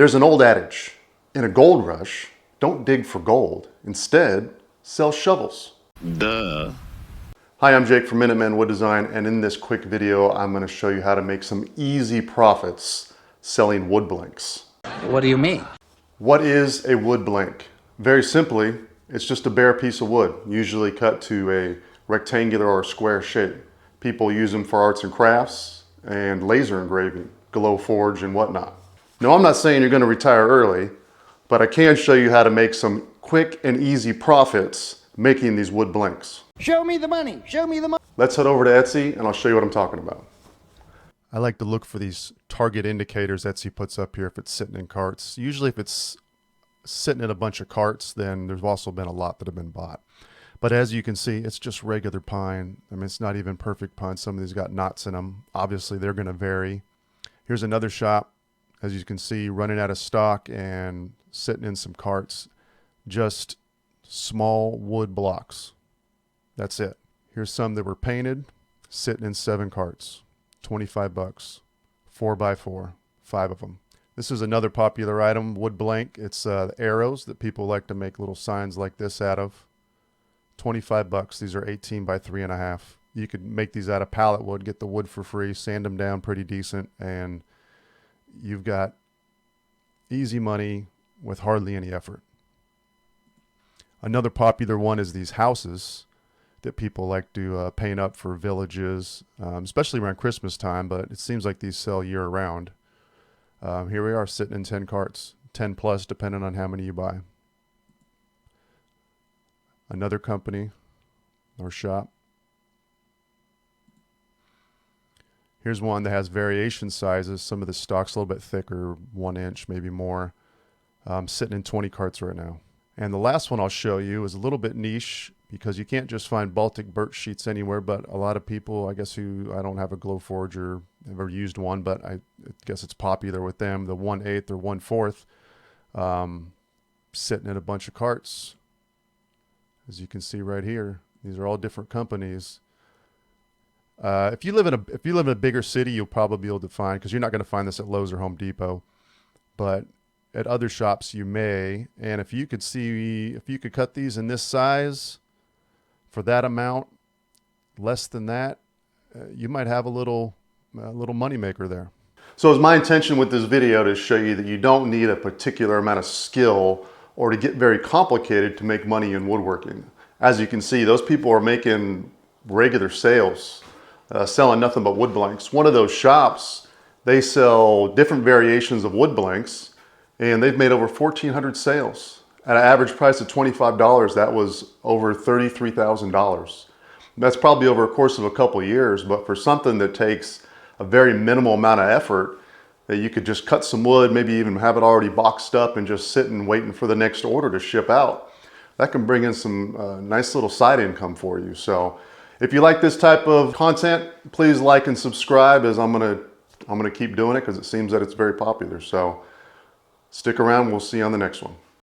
There's an old adage, in a gold rush, don't dig for gold. Instead, sell shovels. Duh. Hi, I'm Jake from Minuteman Wood Design, and in this quick video, I'm going to show you how to make some easy profits selling wood blanks. What do you mean? What is a wood blank? Very simply, it's just a bare piece of wood, usually cut to a rectangular or square shape. People use them for arts and crafts and laser engraving, glow forge and whatnot. Now, I'm not saying you're going to retire early, but I can show you how to make some quick and easy profits making these wood blanks. Show me the money. Show me the money. Let's head over to Etsy and I'll show you what I'm talking about. I like to look for these target indicators Etsy puts up here if it's sitting in carts. Usually if it's sitting in a bunch of carts, then there's also been a lot that have been bought. But as you can see, it's just regular pine. I mean, it's not even perfect pine. Some of these got knots in them. Obviously, they're going to vary. Here's another shop, as you can see, running out of stock and sitting in some carts. Just small wood blocks. That's it. Here's some that were painted, sitting in 7 carts. 25 bucks, 4x4, 5 of them. This is another popular item, wood blank. It's the arrows that people like to make little signs like this out of. 25 bucks. These are 18 by 3.5. You could make these out of pallet wood, get the wood for free, sand them down pretty decent, and you've got easy money with hardly any effort. Another popular one is these houses that people like to paint up for villages, especially around Christmas time, but it seems like these sell year round. Here we are sitting in 10 carts, 10 plus depending on how many you buy. Another company or shop. Here's one that has variation sizes. Some of the stock's a little bit thicker, 1 inch, maybe more. Sitting in 20 carts right now. And the last one I'll show you is a little bit niche because you can't just find Baltic birch sheets anywhere, but a lot of people, I guess, I don't have a glow forge or ever used one, but I guess it's popular with them, the 1/8 or 1/4, sitting in a bunch of carts. As you can see right here, these are all different companies. If you live in a bigger city, you'll probably be able to find, because you're not going to find this at Lowe's or Home Depot, but at other shops you may. And if you could cut these in this size for that amount, less than that, you might have a little money maker there. So it's my intention with this video to show you that you don't need a particular amount of skill or to get very complicated to make money in woodworking. As you can see, those people are making regular sales, selling nothing but wood blanks. One of those shops, they sell different variations of wood blanks, and they've made over 1,400 sales. At an average price of $25, that was over $33,000. That's probably over a course of a couple of years, but for something that takes a very minimal amount of effort, that you could just cut some wood, maybe even have it already boxed up and just sitting waiting for the next order to ship out, that can bring in some nice little side income for you. So if you like this type of content, please like and subscribe, as I'm gonna keep doing it because it seems that it's very popular. So stick around, we'll see you on the next one.